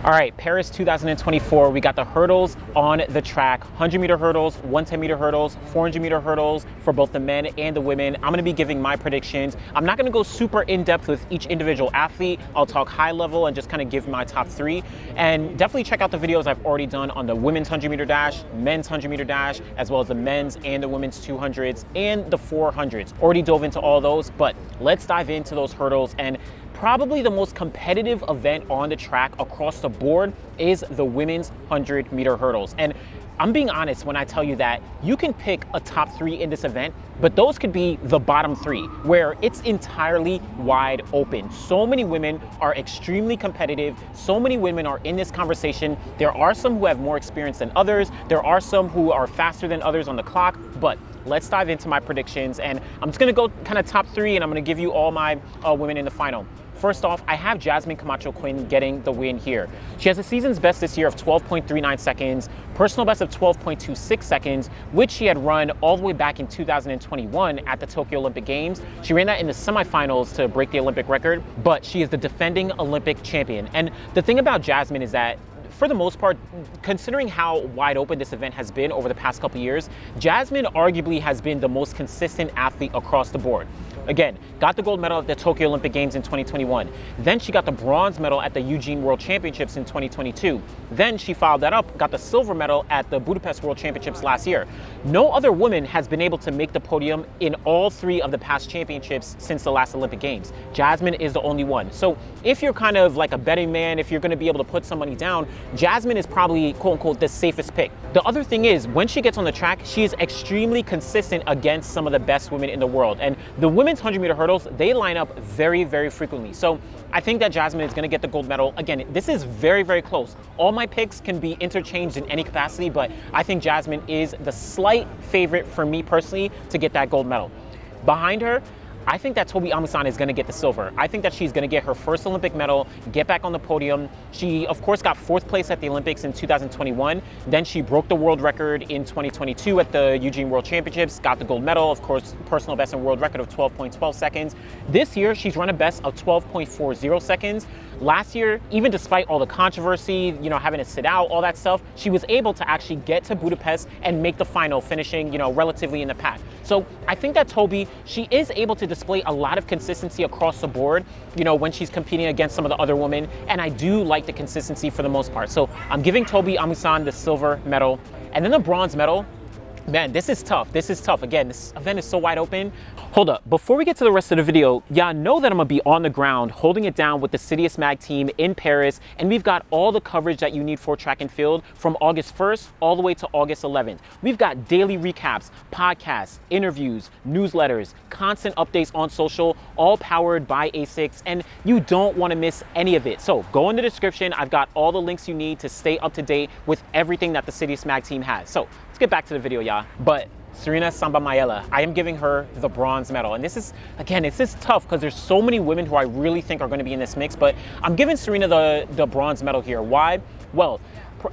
All right, Paris 2024, we got the hurdles on the track, 100-meter hurdles, 110-meter hurdles, 400-meter hurdles for both the men and the women. I'm gonna be giving my predictions. I'm not gonna go super in-depth with each individual athlete. I'll talk high level and just kind of give my top three. And definitely check out the videos I've already done on the women's 100-meter dash, men's 100-meter dash, as well as the men's and the women's 200s and the 400s. Already dove into all those, but let's dive into those hurdles. And probably the most competitive event on the track across the board is the women's 100-meter hurdles. And I'm being honest when I tell you that you can pick a top three in this event, but those could be the bottom three, where it's entirely wide open. So many women are extremely competitive. So many women are in this conversation. There are some who have more experience than others. There are some who are faster than others on the clock, but let's dive into my predictions. And I'm just gonna go kind of top three, and I'm gonna give you all my women in the final. First off, I have Jasmine Camacho-Quinn getting the win here. She has a season's best this year of 12.39 seconds, personal best of 12.26 seconds, which she had run all the way back in 2021 at the Tokyo Olympic Games. She ran that in the semifinals to break the Olympic record, but she is the defending Olympic champion. And the thing about Jasmine is that, for the most part, considering how wide open this event has been over the past couple years, Jasmine arguably has been the most consistent athlete across the board. Again, got the gold medal at the Tokyo Olympic Games in 2021. Then she got the bronze medal at the Eugene World Championships in 2022. Then she followed that up, got the silver medal at the Budapest World Championships last year. No other woman has been able to make the podium in all three of the past championships since the last Olympic Games. Jasmine is the only one. So if you're kind of like a betting man, if you're going to be able to put some money down, Jasmine is probably, quote unquote, the safest pick. The other thing is, when she gets on the track, she is extremely consistent against some of the best women in the world. And the women's 100-meter hurdles, they line up very, very frequently. So I think that Jasmine is going to get the gold medal. Again, this is very, very close. All my picks can be interchanged in any capacity, but I think Jasmine is the slight favorite for me personally to get that gold medal. Behind her, I think that Tobi Amusan is going to get the silver. I think that she's going to get her first Olympic medal, get back on the podium. She, of course, got fourth place at the Olympics in 2021. Then she broke the world record in 2022 at the Eugene World Championships, got the gold medal, of course, personal best and world record of 12.12 seconds. This year, she's run a best of 12.40 seconds. Last year, even despite all the controversy, having to sit out, all that stuff, she was able to actually get to Budapest and make the final, finishing, relatively in the pack. So I think that Tobi, she is able to display a lot of consistency across the board, when she's competing against some of the other women. And I do like the consistency for the most part. So I'm giving Tobi Amusan the silver medal. And then the bronze medal, man, this is tough. This is tough. Again, this event is so wide open. Hold up. Before we get to the rest of the video, y'all know that I'm going to be on the ground holding it down with the CITIUS MAG team in Paris. And we've got all the coverage that you need for track and field from August 1st all the way to August 11th. We've got daily recaps, podcasts, interviews, newsletters, constant updates on social, all powered by ASICS. And you don't want to miss any of it. So go in the description. I've got all the links you need to stay up to date with everything that the CITIUS MAG team has. So let's get back to the video, y'all. But Serena Samba-Mayela, I am giving her the bronze medal. And this is tough because there's so many women who I really think are going to be in this mix, but I'm giving Serena the bronze medal here. Why? Well,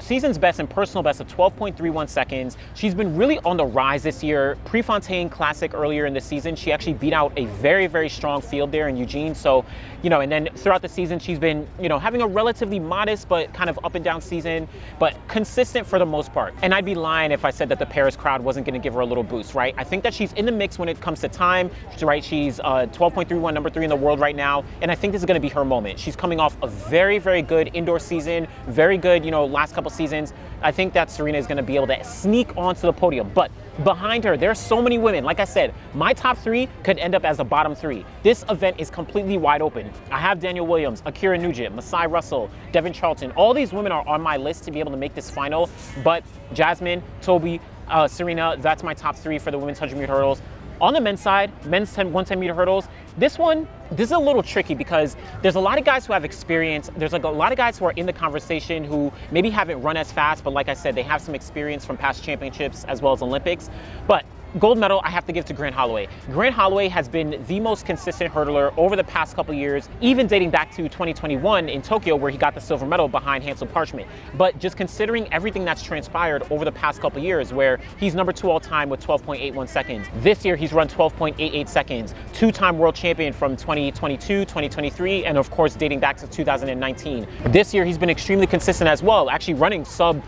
season's best and personal best of 12.31 seconds. She's been really on the rise this year. Prefontaine Classic earlier in the season, she actually beat out a very, very strong field there in Eugene. So, and then throughout the season, she's been, having a relatively modest but kind of up and down season, but consistent for the most part. And I'd be lying if I said that the Paris crowd wasn't going to give her a little boost, right? I think that she's in the mix when it comes to time, right? She's 12.31, number 3 in the world right now. And I think this is going to be her moment. She's coming off a very, very good indoor season, very good, last couple seasons. I think that Serena is going to be able to sneak onto the podium. But behind her, there are so many women. Like I said, my top three could end up as the bottom three. This event is completely wide open. I have Daniel Williams, Akira Nugent, Masai Russell, Devin Charlton. All these women are on my list to be able to make this final. But Jasmine, Tobi, Serena, that's my top three for the women's 100-meter hurdles. On the men's side, men's 110-meter hurdles, this is a little tricky because there's a lot of guys who have experience. There's like a lot of guys who are in the conversation who maybe haven't run as fast, but like I said, they have some experience from past championships as well as Olympics. But gold medal I have to give to Grant Holloway. Grant Holloway has been the most consistent hurdler over the past couple years, even dating back to 2021 in Tokyo where he got the silver medal behind Hansel Parchment. But just considering everything that's transpired over the past couple years where he's number 2 all time with 12.81 seconds. This year he's run 12.88 seconds, 2-time world champion from 2022, 2023, and of course dating back to 2019. This year he's been extremely consistent as well, actually running sub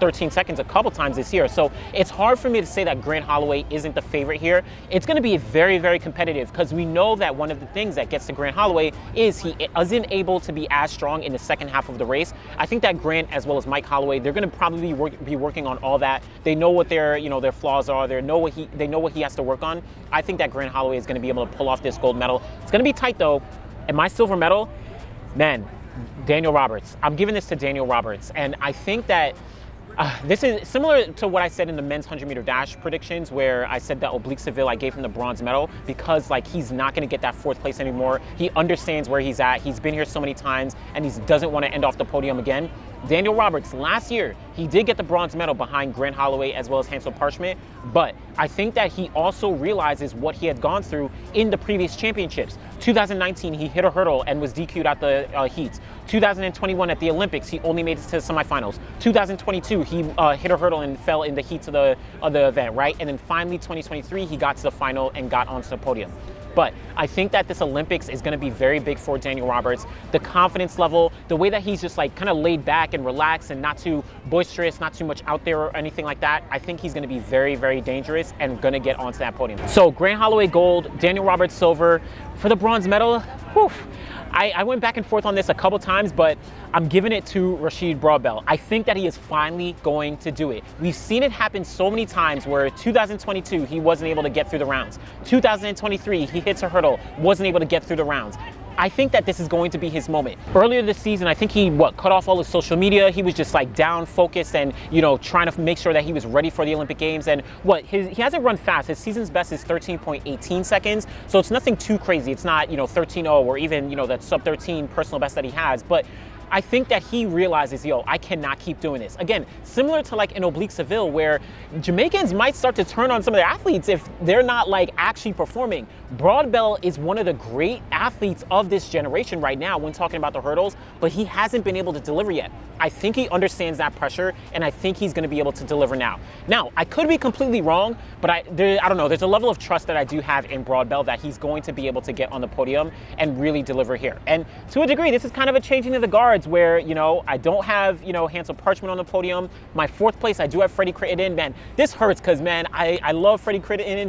13 seconds a couple times this year. So it's hard for me to say that Grant Holloway isn't the favorite here. It's going to be very, very competitive because we know that one of the things that gets to Grant Holloway is he isn't able to be as strong in the second half of the race. I think that Grant as well as Mike Holloway, they're going to probably be working on all that. They know what their flaws are. They know what he has to work on. I think that Grant Holloway is going to be able to pull off this gold medal. It's going to be tight though. And my silver medal, man, Daniel Roberts. I'm giving this to Daniel Roberts. And I think that this is similar to what I said in the men's 100-meter dash predictions, where I said that Oblique Seville, I gave him the bronze medal because like he's not going to get that 4th place anymore. He understands where he's at. He's been here so many times and he doesn't want to end off the podium again. Daniel Roberts, last year, he did get the bronze medal behind Grant Holloway as well as Hansel Parchment, but I think that he also realizes what he had gone through in the previous championships. 2019, he hit a hurdle and was DQ'd at the heats. 2021 at the Olympics, he only made it to the semifinals. 2022, he hit a hurdle and fell in the heats of the event, right? And then finally, 2023, he got to the final and got onto the podium. But I think that this Olympics is going to be very big for Daniel Roberts. The confidence level, the way that he's just like kind of laid back and relaxed and not too boisterous, not too much out there or anything like that, I think he's going to be very, very dangerous and going to get onto that podium. So Grant Holloway gold, Daniel Roberts silver. For the bronze medal, whew, I went back and forth on this a couple times, but I'm giving it to Rashid Broadbell. I think that he is finally going to do it. We've seen it happen so many times where 2022, he wasn't able to get through the rounds. 2023, he hits a hurdle, wasn't able to get through the rounds. I think that this is going to be his moment. Earlier this season, I think he, cut off all his social media. He was just like down, focused, and, trying to make sure that he was ready for the Olympic Games. And he hasn't run fast. His season's best is 13.18 seconds. So it's nothing too crazy. It's not, 13.0 or even, that sub 13 personal best that he has. But I think that he realizes, I cannot keep doing this. Again, similar to like in Oblique Seville, where Jamaicans might start to turn on some of their athletes if they're not like actually performing. Broadbell is one of the great athletes of this generation right now when talking about the hurdles, but he hasn't been able to deliver yet. I think he understands that pressure, and I think he's going to be able to deliver now. Now, I could be completely wrong, but I don't know. There's a level of trust that I do have in Broadbell that he's going to be able to get on the podium and really deliver here. And to a degree, this is kind of a changing of the guards where, I don't have, Hansel Parchment on the podium. My 4th place, I do have Freddie Crittenden. Man, this hurts because, man, I love Freddie Crittenden.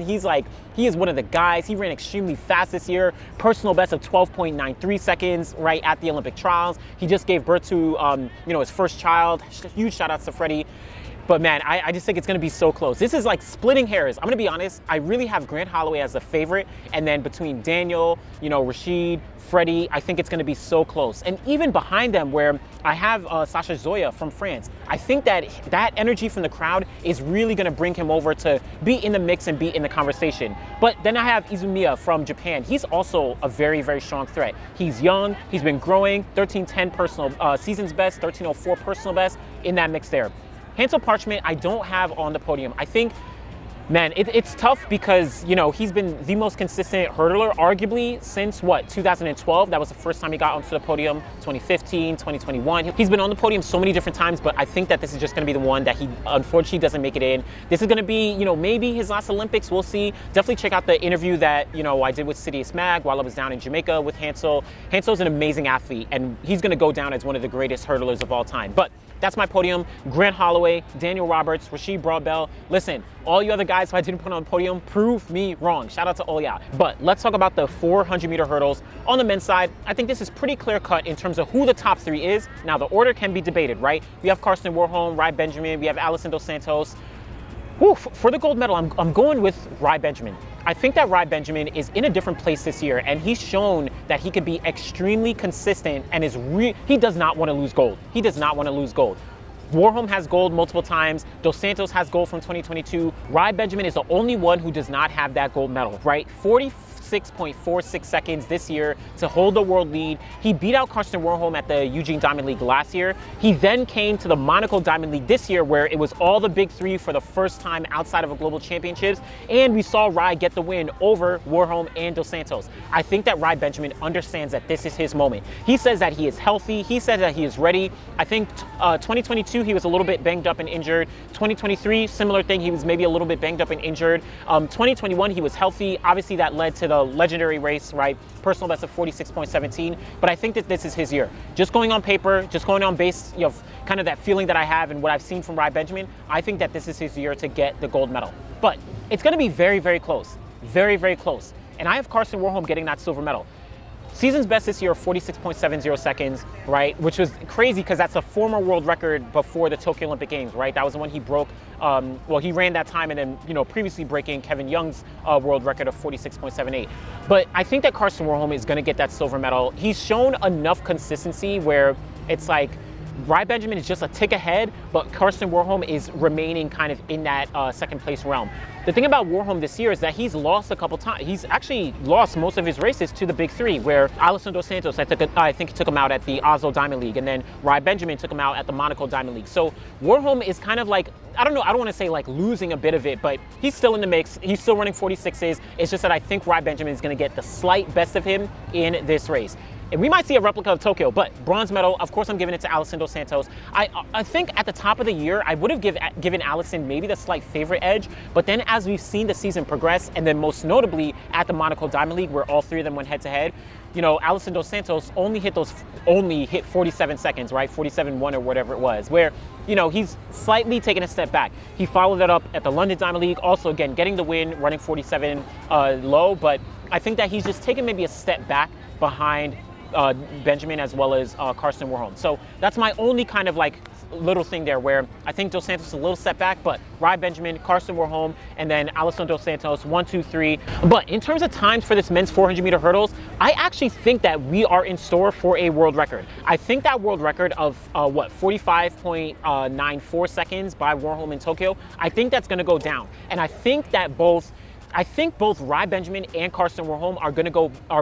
He is one of the guys. He ran extremely fast this year. Personal best of 12.93 seconds right at the Olympic trials. He just gave birth to, his first child. Huge shout outs to Freddie. But man, I just think it's going to be so close. This is like splitting hairs. I'm going to be honest. I really have Grant Holloway as the favorite. And then between Daniel, Rashid, Freddie, I think it's going to be so close. And even behind them where I have Sasha Zoya from France, I think that energy from the crowd is really going to bring him over to be in the mix and be in the conversation. But then I have Izumiya from Japan. He's also a very, very strong threat. He's young. He's been growing. 13.10 personal season's best, 13.04 personal best in that mix there. Hansel Parchment, I don't have on the podium. I think, man, it's tough because, he's been the most consistent hurdler, arguably, since, 2012? That was the first time he got onto the podium, 2015, 2021. He's been on the podium so many different times, but I think that this is just going to be the one that he, unfortunately, doesn't make it in. This is going to be, maybe his last Olympics. We'll see. Definitely check out the interview that, I did with CITIUS MAG while I was down in Jamaica with Hansel. Hansel's an amazing athlete, and he's going to go down as one of the greatest hurdlers of all time. But that's my podium. Grant Holloway, Daniel Roberts, Rashid Broadbell. Listen, all you other guys who I didn't put on the podium, prove me wrong. Shout out to all y'all. But let's talk about the 400-meter hurdles. On the men's side, I think this is pretty clear-cut in terms of who the top 3 is. Now, the order can be debated, right? We have Karsten Warholm, Rai Benjamin, we have Alison Dos Santos. For the gold medal, I'm going with Rai Benjamin. I think that Rai Benjamin is in a different place this year, and he's shown that he can be extremely consistent and he does not want to lose gold. He does not want to lose gold. Warholm has gold multiple times. Dos Santos has gold from 2022. Rai Benjamin is the only one who does not have that gold medal, right? 46 46.46 seconds this year to hold the world lead. He beat out Karsten Warholm at the Eugene Diamond League last year. He then came to the Monaco Diamond League this year, where it was all the big three for the first time outside of a global championships. And we saw Rai get the win over Warholm and Dos Santos. I think that Rai Benjamin understands that this is his moment. He says that he is healthy. He says that he is ready. I think 2022, he was a little bit banged up and injured. 2023, similar thing. He was maybe a little bit banged up and injured. 2021, he was healthy. Obviously, that led to the legendary race, right? Personal best of 46.17. But I think that this is his year. Just going on paper, just going on base, you know, kind of that feeling that I have and what I've seen from Rai Benjamin, I think that this is his year to get the gold medal. But it's going to be very, very close. Very, very close. And I have Karsten Warholm getting that silver medal. Season's best this year, 46.70 seconds, right? Which was crazy because that's a former world record before the Tokyo Olympic Games, right? That was the one he broke. Well, he ran that time and then, you know, previously breaking Kevin Young's world record of 46.78. But I think that Karsten Warholm is going to get that silver medal. He's shown enough consistency where it's like, Rai Benjamin is just a tick ahead, but Karsten Warholm is remaining kind of in that second place realm. The thing about Warholm this year is that he's lost a couple times. He's actually lost most of his races to the big three, where Alisson Dos Santos, I think he took him out at the Oslo Diamond League, and then Rai Benjamin took him out at the Monaco Diamond League. So Warholm is kind of like, I don't know, I don't want to say like losing a bit of it, but he's still in the mix. He's still running 46s. It's just that I think Rai Benjamin is going to get the slight best of him in this race. And we might see a replica of Tokyo, but bronze medal, of course I'm giving it to Alisson Dos Santos. I think at the top of the year, I would have given Alisson maybe the slight favorite edge, but then as we've seen the season progress, and then most notably at the Monaco Diamond League, where all three of them went head to head, you know, Alisson Dos Santos only hit 47 seconds, right? 47.1 or whatever it was, where, you know, he's slightly taking a step back. He followed that up at the London Diamond League, also again, getting the win, running 47 low, but I think that he's just taken maybe a step back behind Benjamin as well as Karsten Warholm. So that's my only kind of like little thing there, where I think Dos Santos is a little step back, but Rai Benjamin, Karsten Warholm, and then Alisson Dos Santos, 1, 2, 3. But in terms of times for this men's 400 meter hurdles, I actually think that we are in store for a world record. I think that world record of 45.94 seconds by Warholm in Tokyo, I think that's going to go down. And I think both Rai Benjamin and Karsten Warholm are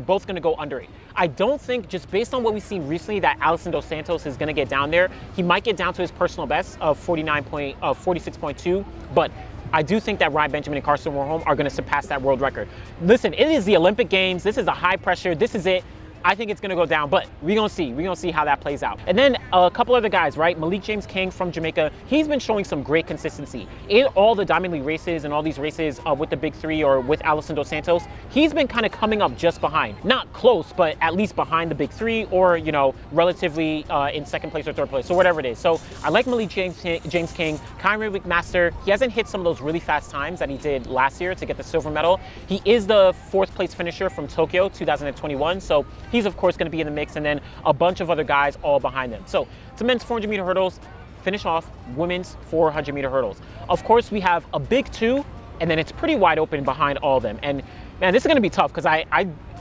both going to go under it. I don't think, just based on what we've seen recently, that Alisson Dos Santos is going to get down there. He might get down to his personal best of 46.2, but I do think that Rai Benjamin and Karsten Warholm are going to surpass that world record. Listen, it is the Olympic Games. This is a high pressure. This is it. I think it's going to go down, but we're going to see. We're going to see how that plays out. And then a couple other guys, right? Malik James King from Jamaica, he's been showing some great consistency. In all the Diamond League races and all these races with the big three or with Alisson Dos Santos, he's been kind of coming up just behind. Not close, but at least behind the big three, or, you know, relatively in second place or third place, so whatever it is. So I like Malik James King. Kyron McMaster, he hasn't hit some of those really fast times that he did last year to get the silver medal. He is the 4th place finisher from Tokyo 2021, so he's of course going to be in the mix, and then a bunch of other guys all behind them. So it's a men's 400 meter hurdles. Finish off women's 400 meter hurdles. Of course, we have a big two, and then it's pretty wide open behind all of them. And man, this is going to be tough because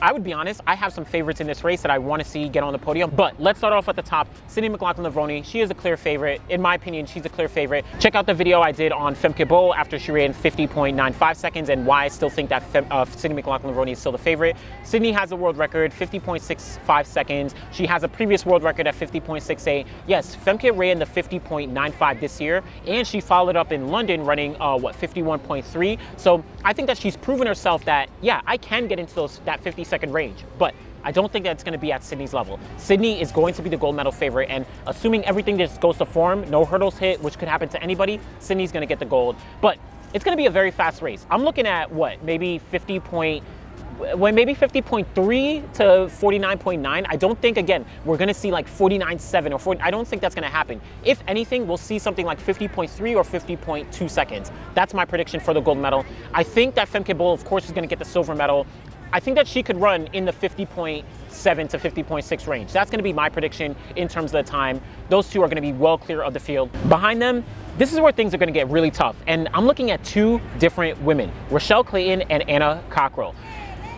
I would be honest, I have some favorites in this race that I want to see get on the podium. But let's start off at the top. Sydney McLaughlin-Levrone, she is a clear favorite. In my opinion, she's a clear favorite. Check out the video I did on Femke Bowl after she ran 50.95 seconds and why I still think that Sydney McLaughlin-Levrone is still the favorite. Sydney has a world record, 50.65 seconds. She has a previous world record at 50.68. Yes, Femke ran the 50.95 this year, and she followed up in London running 51.3. So I think that she's proven herself that, yeah, I can get into that 50-second range, but I don't think that's going to be at Sydney's level. Sydney is going to be the gold medal favorite, and assuming everything just goes to form, no hurdles hit, which could happen to anybody, Sydney's going to get the gold. But it's going to be a very fast race. I'm looking at maybe 50.3 to 49.9. I don't think, again, we're going to see like 49.7 or 40. I don't think that's going to happen. If anything, we'll see something like 50.3 or 50.2 seconds. That's my prediction for the gold medal. I think that Femke Bol, of course, is going to get the silver medal. I think that she could run in the 50.7 to 50.6 range. That's going to be my prediction in terms of the time. Those two are going to be well clear of the field. Behind them, this is where things are going to get really tough. And I'm looking at two different women, Rochelle Clayton and Anna Cockrell.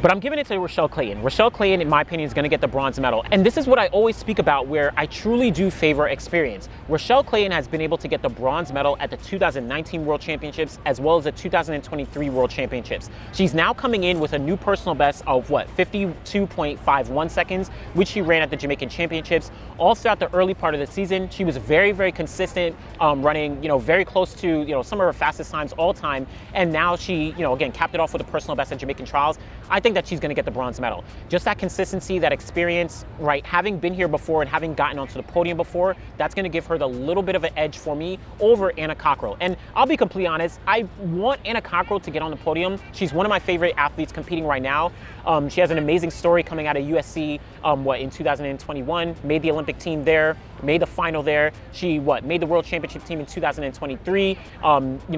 But I'm giving it to Rochelle Clayton. Rochelle Clayton, in my opinion, is going to get the bronze medal. And this is what I always speak about, where I truly do favor experience. Rochelle Clayton has been able to get the bronze medal at the 2019 World Championships as well as the 2023 World Championships. She's now coming in with a new personal best of 52.51 seconds, which she ran at the Jamaican Championships. All throughout the early part of the season, she was very, very consistent, running, very close to, some of her fastest times all time. And now she, again, capped it off with a personal best at Jamaican trials. I think that she's going to get the bronze medal. Just that consistency, that experience, right? Having been here before and having gotten onto the podium before, that's going to give her the little bit of an edge for me over Anna Cockrell. And I'll be completely honest, I want Anna Cockrell to get on the podium. She's one of my favorite athletes competing right now. She has an amazing story coming out of USC, in 2021, made the Olympic team there, made the final there. She, made the World Championship team in 2023,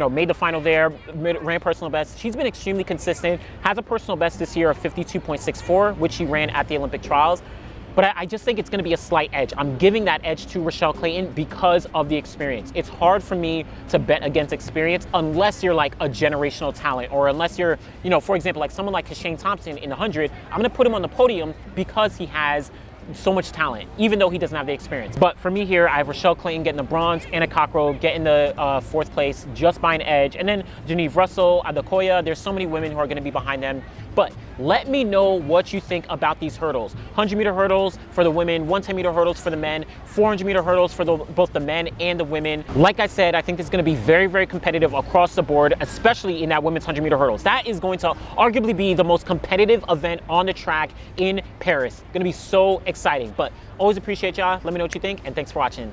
made the final there, ran personal best. She's been extremely consistent, has a personal best this year of 52.64, which she ran at the Olympic trials. But I just think it's going to be a slight edge. I'm giving that edge to Rochelle Clayton because of the experience. It's hard for me to bet against experience unless you're like a generational talent, or unless you're, for example, like someone like Shane Thompson in the 100. I'm going to put him on the podium because he has so much talent, even though he doesn't have the experience. But for me here, I have Rochelle Clayton getting the bronze, Anna Cockrell getting the fourth place just by an edge, and then Geneve Russell, Adekoya. There's so many women who are going to be behind them. But let me know what you think about these hurdles. 100-meter hurdles for the women, 110-meter hurdles for the men, 400-meter hurdles for both the men and the women. Like I said, I think this is going to be very, very competitive across the board, especially in that women's 100-meter hurdles. That is going to arguably be the most competitive event on the track in Paris. Going to be so exciting. But always appreciate y'all. Let me know what you think, and thanks for watching.